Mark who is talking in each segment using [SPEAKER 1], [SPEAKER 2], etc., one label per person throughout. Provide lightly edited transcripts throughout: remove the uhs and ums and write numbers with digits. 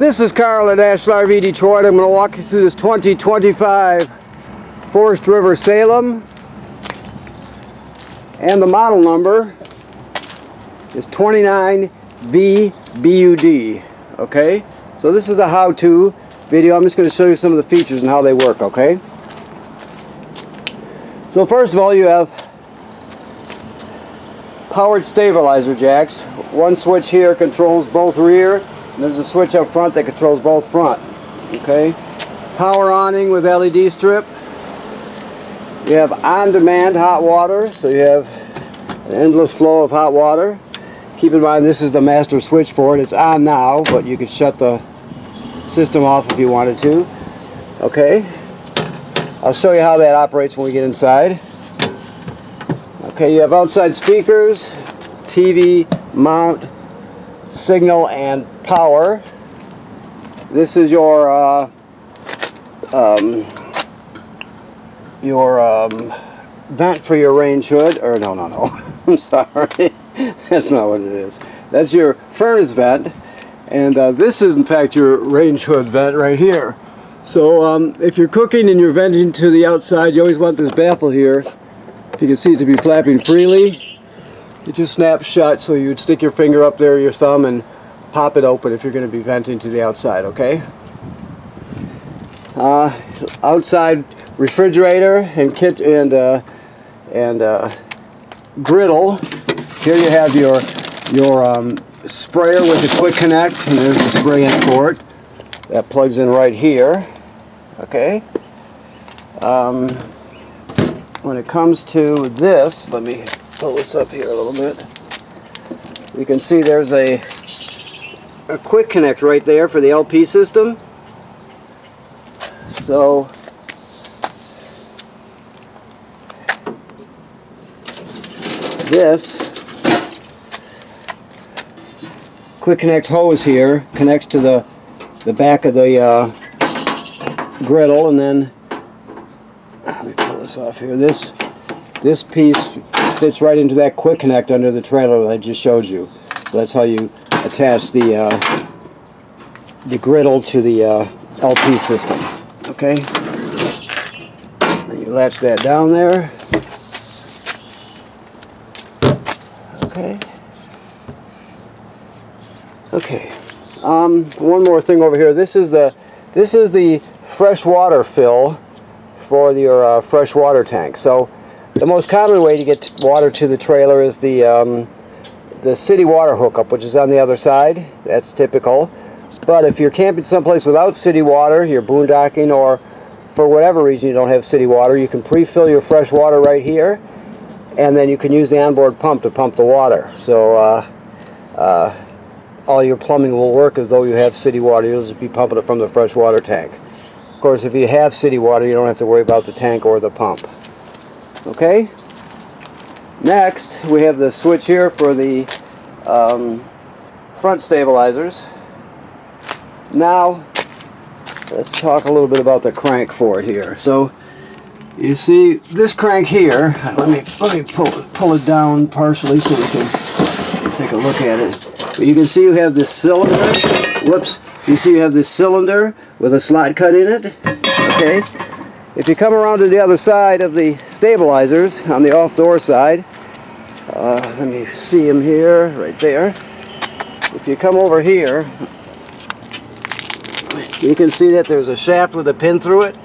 [SPEAKER 1] This is Carl at National RV Detroit. I'm going to walk you through this 2025 Forest River Salem, and the model number is 29VBUD. Okay, so this is a how-to video. I'm just going to show you some of the features and how they work. Okay, so first of all, you have powered stabilizer jacks. One switch here controls both rear, and there's a switch up front that controls both front. Okay, power awning with LED strip. You have on-demand hot water, so you have an endless flow of hot water. Keep in mind this is the master switch for it. It's on now, but you could shut the system off if you wanted to. Okay, I'll show you how that operates when we get inside. Okay, you have outside speakers, TV mount, signal, and power. This is your vent for your range hood, or no, I'm sorry, that's not what it is. That's your furnace vent, and this is in fact your range hood vent right here. So if you're cooking and you're venting to the outside, you always want this baffle here. If you can see it to be flapping freely. It just snaps shut, so you would stick your finger up there, your thumb, and pop it open if you're going to be venting to the outside. Okay. Outside refrigerator and griddle. Here you have your sprayer with a quick connect, and there's the spray-in port that plugs in right here. Okay. When it comes to this, let me pull this up here a little bit. You can see there's a quick connect right there for the LP system. So this quick connect hose here connects to the back of the griddle, and then let me pull this off here. This piece fits right into that quick connect under the trailer that I just showed you. So that's how you attach the griddle to the LP system. Okay, then you latch that down there. Okay. One more thing over here. This is the fresh water fill for your fresh water tank. So the most common way to get water to the trailer is the city water hookup, which is on the other side. That's typical. But if you're camping someplace without city water, you're boondocking, or for whatever reason you don't have city water, you can pre-fill your fresh water right here, and then you can use the onboard pump to pump the water. So all your plumbing will work as though you have city water. You'll just be pumping it from the fresh water tank. Of course, if you have city water, you don't have to worry about the tank or the pump. Okay? Next, we have the switch here for the front stabilizers. Now, let's talk a little bit about the crank for it here. So, you see this crank here. Let me pull it down partially so we can take a look at it. But you can see you have this cylinder. Whoops! You see you have this cylinder with a slot cut in it. Okay. If you come around to the other side of the stabilizers, on the off-door side, let me see them here, right there. If you come over here, you can see that there's a shaft with a pin through it,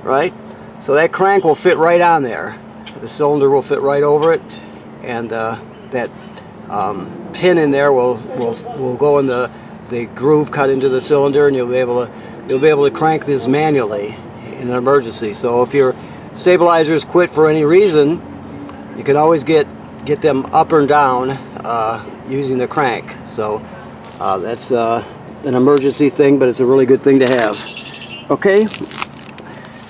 [SPEAKER 1] right? So that crank will fit right on there. The cylinder will fit right over it, and that pin in there will go in the groove cut into the cylinder, and you'll be able to crank this manually in an emergency. So if your stabilizers quit for any reason, you can always get them up or down using the crank. So that's an emergency thing, but it's a really good thing to have. Okay,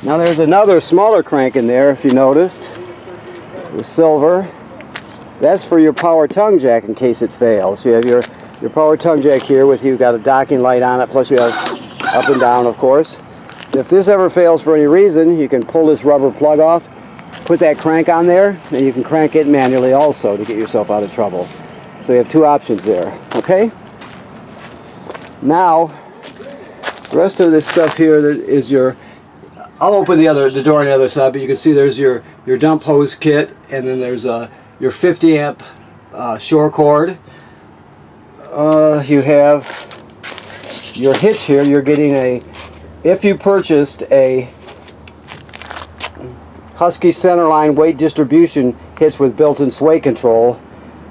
[SPEAKER 1] now there's another smaller crank in there, if you noticed, the silver. That's for your power tongue jack in case it fails. You have your power tongue jack here with you, got a docking light on it, plus you have up and down, of course. If this ever fails for any reason, you can pull this rubber plug off, put that crank on there, and you can crank it manually also to get yourself out of trouble. So you have two options there. Okay? Now, The rest of this stuff here is your, I'll open the door on the other side, but you can see there's your dump hose kit, and then there's your 50 amp shore cord. You have your hitch here. You're getting if you purchased a Husky Centerline weight distribution hitch with built-in sway control,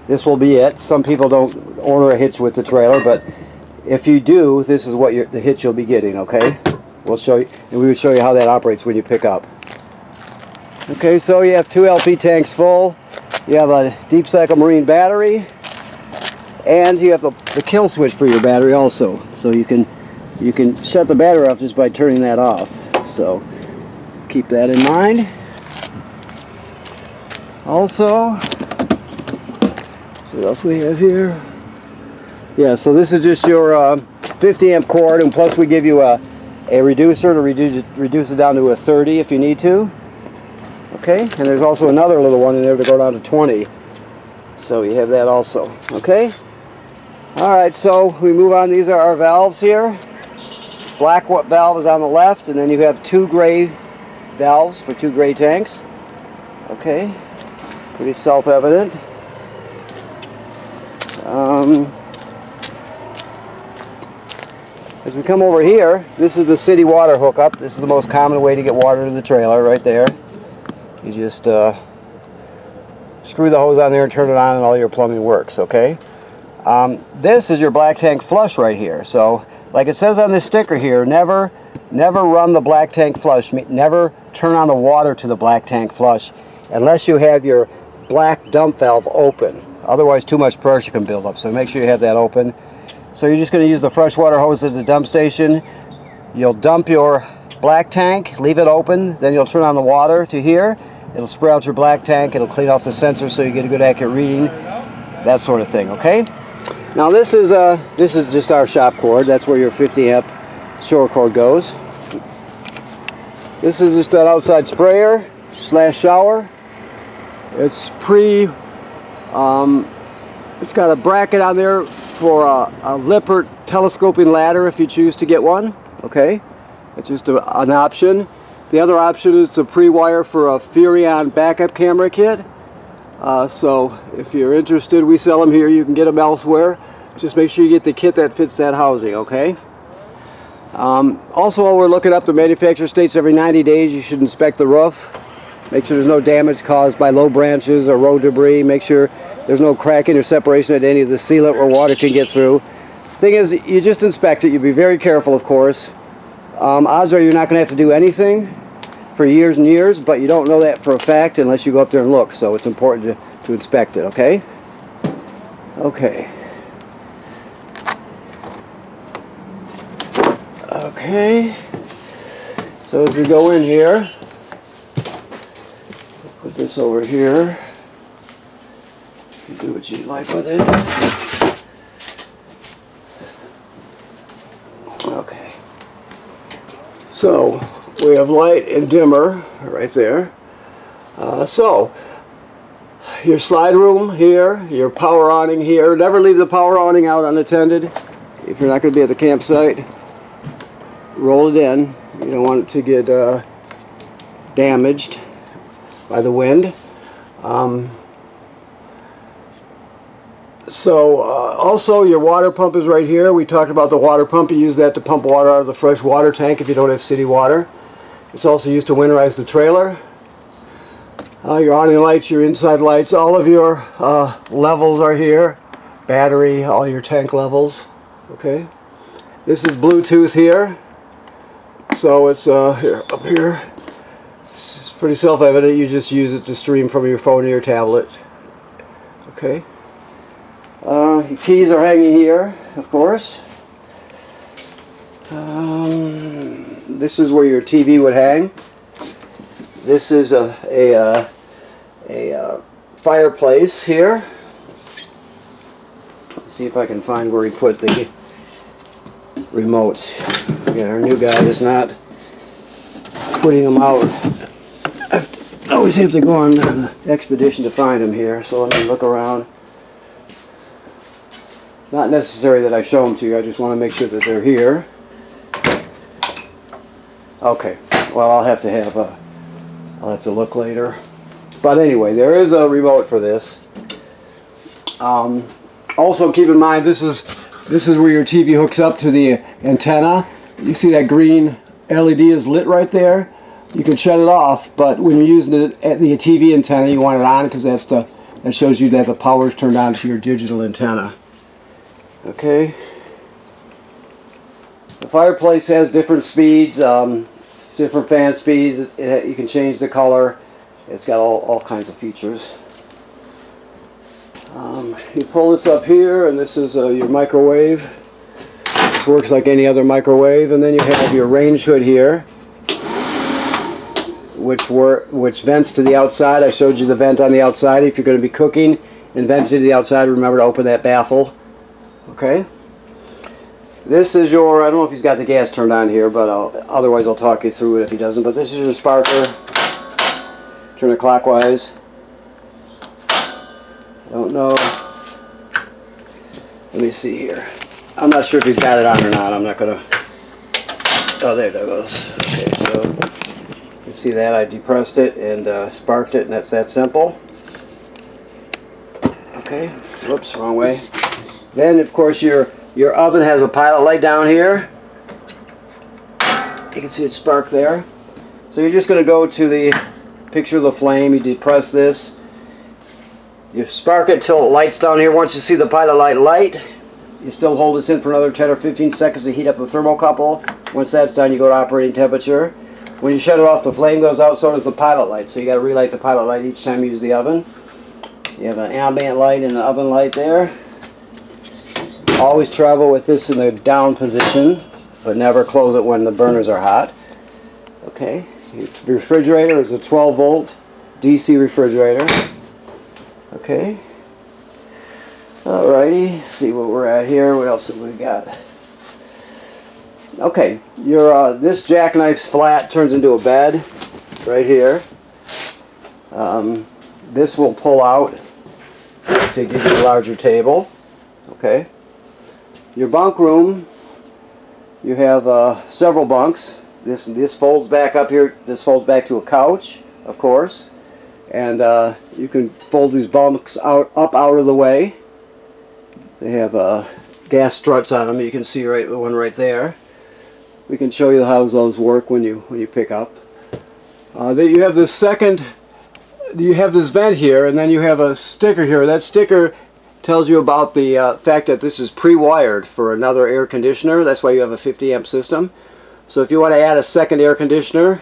[SPEAKER 1] this will be it. Some people don't order a hitch with the trailer, but if you do, this is what the hitch you'll be getting, okay? We'll show you, and we will show you how that operates when you pick up. Okay, so you have 2 LP tanks full. You have a deep cycle marine battery, and you have the kill switch for your battery also. So you can shut the battery off just by turning that off. So keep that in mind. Also, see what else we have here. Yeah, so this is just your 50 amp cord, and plus we give you a reducer to reduce it down to a 30 if you need to. Okay, and there's also another little one in there to go down to 20. So you have that also. Okay. Alright, so we move on. These are our valves here. Black valve is on the left, and then you have 2 gray valves for 2 gray tanks. Okay, pretty self-evident. As we come over here, this is the city water hookup. This is the most common way to get water to the trailer, right there. You just screw the hose on there and turn it on, and all your plumbing works, okay? This is your black tank flush right here. So, like it says on this sticker here, never run the black tank flush. Never turn on the water to the black tank flush unless you have your black dump valve open. Otherwise, too much pressure can build up. So make sure you have that open. So you're just going to use the freshwater hose at the dump station. You'll dump your black tank, leave it open, then you'll turn on the water to here. It'll spray out your black tank, it'll clean off the sensor so you get a good accurate reading, that sort of thing, okay? Now this is just our shop cord. That's where your 50 amp shore cord goes. This is just an outside sprayer / shower. It's it's got a bracket on there for a Lippert telescoping ladder if you choose to get one, okay? It's just an option. The other option is to pre-wire for a Furrion backup camera kit. So if you're interested, we sell them here. You can get them elsewhere. Just make sure you get the kit that fits that housing, okay? Also, while we're looking up, the manufacturer states every 90 days you should inspect the roof. Make sure there's no damage caused by low branches or road debris. Make sure there's no cracking or separation at any of the sealant where water can get through. Thing is, you just inspect it. You be very careful, of course. Odds are you're not going to have to do anything for years and years, but you don't know that for a fact unless you go up there and look. So it's important to inspect it, okay? Okay. Okay. So as we go in here, put this over here. You do what you like with it. Okay. So we have light and dimmer right there. So your slide room here, your power awning here. Never leave the power awning out unattended if you're not going to be at the campsite. Roll it in. You don't want it to get damaged by the wind. Also your water pump is right here. We talked about the water pump. You use that to pump water out of the fresh water tank if you don't have city water. It's also used to winterize the trailer. Your awning lights, your inside lights, all of your levels are here. Battery, all your tank levels. Okay. This is Bluetooth here. So it's here, up here. It's pretty self-evident. You just use it to stream from your phone or your tablet. Okay. Your keys are hanging here, of course. This is where your TV would hang. This is a fireplace here. Let's see if I can find where he put the remotes. Yeah, our new guy is not putting them out. I always have to go on an expedition to find them here, so let me look around. Not necessary that I show them to you, I just want to make sure that they're here. Okay, well I'll have to look later. But anyway, there is a remote for this. Also keep in mind this is where your TV hooks up to the antenna. You see that green LED is lit right there. You can shut it off, but when you're using it at the TV antenna, you want it on because that shows you that the power is turned on to your digital antenna. Okay. The fireplace has different speeds, different fan speeds. You can change the color. It's got all kinds of features. You pull this up here, and this is your microwave. This works like any other microwave, and then you have your range hood here, which vents to the outside. I showed you the vent on the outside. If you're going to be cooking and vent to the outside, remember to open that baffle. Okay. This is your, I don't know if he's got the gas turned on here, but otherwise I'll talk you through it if he doesn't. But this is your sparker. Turn it clockwise. I don't know. Let me see here. I'm not sure if he's got it on or not. I'm not going to... Oh, there it goes. Okay, so you see that? I depressed it and sparked it, and that's that simple. Okay. Whoops, wrong way. Then, of course, your oven has a pilot light down here. You can see it spark there. So you're just going to go to the picture of the flame. You depress this. You spark it till it lights down here. Once you see the pilot light, you still hold this in for another 10 or 15 seconds to heat up the thermocouple. Once that's done, you go to operating temperature. When you shut it off, the flame goes out, so does the pilot light. So you got to relight the pilot light each time you use the oven. You have an ambient light and an oven light there. Always travel with this in the down position, but never close it when the burners are hot. Okay, your refrigerator is a 12 volt DC refrigerator. Okay. Alrighty, see what we're at here. What else have we got? Okay, your this jackknife's flat turns into a bed right here. This will pull out to give you a larger table. Okay. Your bunk room, you have several bunks. This folds back up here. This folds back to a couch, of course, and you can fold these bunks up out of the way. They have gas struts on them. You can see the one right there. We can show you how those work when you pick up. Then you have this you have this vent here, and then you have a sticker here. That sticker tells you about the fact that this is pre-wired for another air conditioner. That's why you have a 50 amp system. So if you want to add a second air conditioner,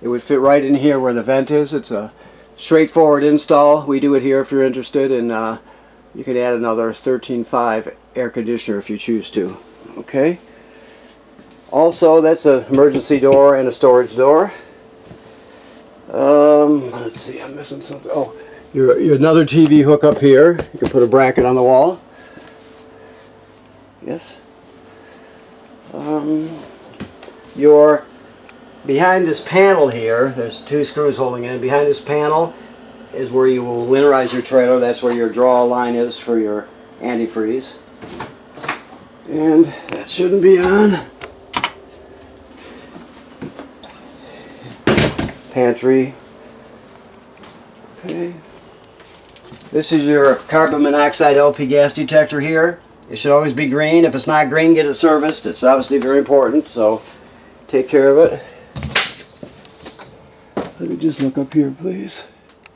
[SPEAKER 1] it would fit right in here where the vent is. It's a straightforward install. We do it here if you're interested, and you can add another 13.5 air conditioner if you choose to. Okay. Also, that's an emergency door and a storage door. Let's see, I'm missing something. Oh, your another TV hook up here. You can put a bracket on the wall. Yes. Your behind this panel here, there's two screws holding it in. Behind this panel is where you will winterize your trailer. That's where your draw line is for your antifreeze. And that shouldn't be on. Pantry. Okay. This is your carbon monoxide LP gas detector here. It should always be green. If it's not green, get it serviced. It's obviously very important, so take care of it. Let me just look up here, please.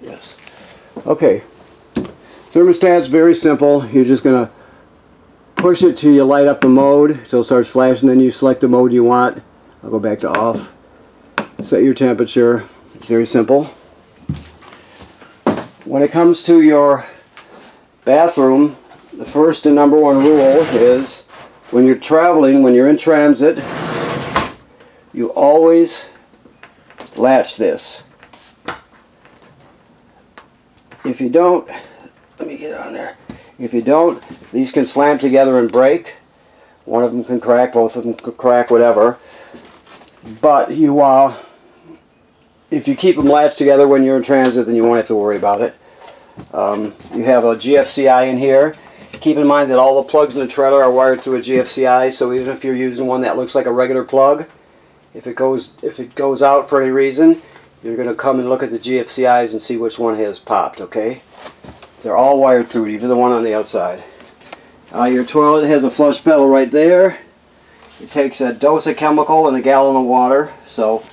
[SPEAKER 1] Yes. Okay. Thermostat's very simple. You're just going to push it till you light up the mode, till it starts flashing, then you select the mode you want. I'll go back to off. Set your temperature. It's very simple. When it comes to your bathroom, the first and number one rule is when you're traveling, when you're in transit, you always latch this. If you don't, let me get on there. If you don't, these can slam together and break. One of them can crack, both of them can crack, whatever. But if you keep them latched together when you're in transit, then you won't have to worry about it. You have a GFCI in here. Keep in mind that all the plugs in the trailer are wired through a GFCI, so even if you're using one that looks like a regular plug, If it goes out for any reason, you're going to come and look at the GFCIs and see which one has popped, okay? They're all wired through, even the one on the outside. Your toilet has a flush pedal right there. It takes a dose of chemical and a gallon of water. So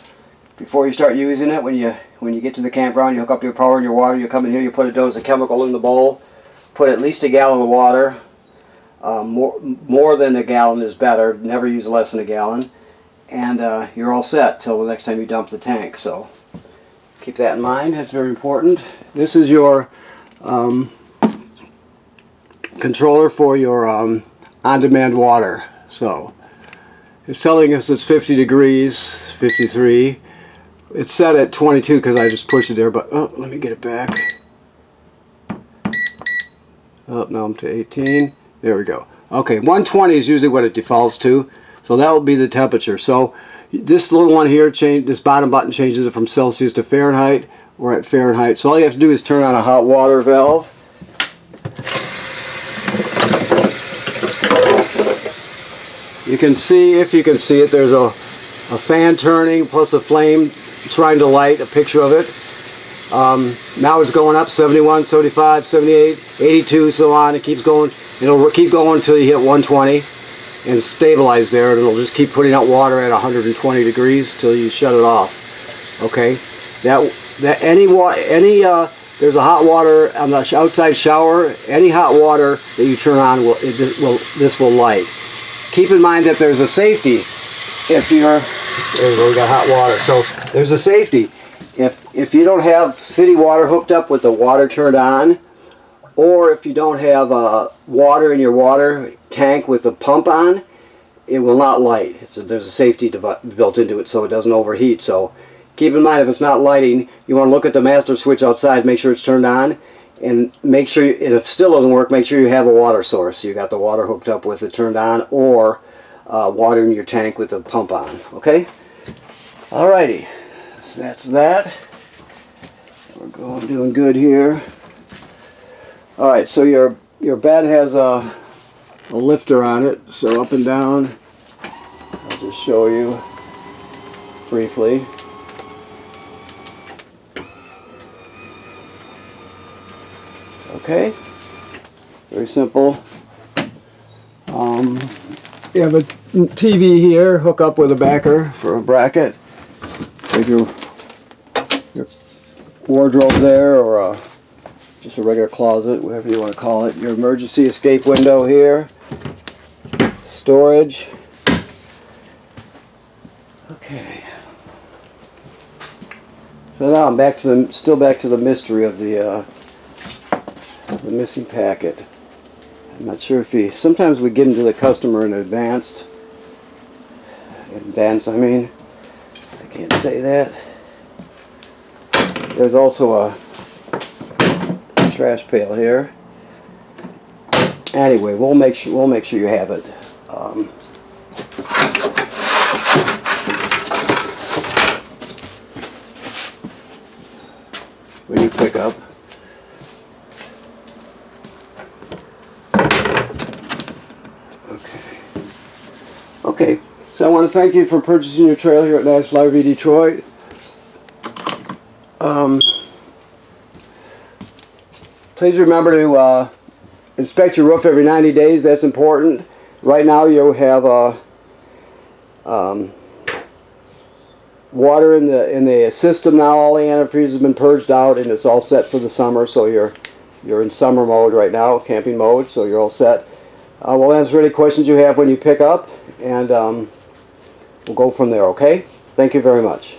[SPEAKER 1] before you start using it, when you get to the campground, you hook up your power and your water, you come in here, you put a dose of chemical in the bowl, put at least a gallon of water. More than a gallon is better. Never use less than a gallon. And you're all set till the next time you dump the tank. So keep that in mind. That's very important. This is your controller for your on-demand water. So it's telling us it's 50 degrees, 53. It's set at 22 because I just pushed it there, but oh, let me get it back. Oh, now I'm to 18. There we go. Okay, 120 is usually what it defaults to, so that will be the temperature. So this little one here, this bottom button changes it from Celsius to Fahrenheit. We're at Fahrenheit, so all you have to do is turn on a hot water valve. You can see, if you can see it, there's a fan turning plus a flame trying to light, a picture of it. Now it's going up, 71, 75, 78, 82, so on. It keeps going. It'll keep going until you hit 120 and stabilize there, and it'll just keep putting out water at 120 degrees till you shut it off. Okay, there's a hot water on the outside shower. Any hot water that you turn on this will light. Keep in mind that there's a safety. If you're, there we go, we got hot water. So there's a safety. If you don't have city water hooked up with the water turned on, or if you don't have water in your water tank with the pump on, it will not light. There's a safety built into it so it doesn't overheat. So keep in mind, if it's not lighting, you want to look at the master switch outside, make sure it's turned on, and make sure, if it still doesn't work, make sure you have a water source. You got the water hooked up with it turned on, or water in your tank with the pump on. Okay? Alrighty. That's that. We're doing good here. Alright, so your bed has a lifter on it, so up and down. I'll just show you briefly. Okay, very simple. You have a TV here, hook up with a backer for a bracket. Take your wardrobe there, or just a regular closet, whatever you want to call it. Your emergency escape window here. Storage. Okay. So now I'm still back to the mystery of the missing packet. I'm not sure if sometimes we give them to the customer in advance. I mean, I can't say that. There's also a trash pail here. Anyway, we'll make sure you have it. When you pick up. Okay, so I want to thank you for purchasing your trailer here at National RV Detroit. Please remember to inspect your roof every 90 days. That's important. Right now you have water in the system now. All the antifreeze has been purged out and it's all set for the summer. So you're in summer mode right now, camping mode. So you're all set. We'll answer any questions you have when you pick up, and we'll go from there. Okay? Thank you very much.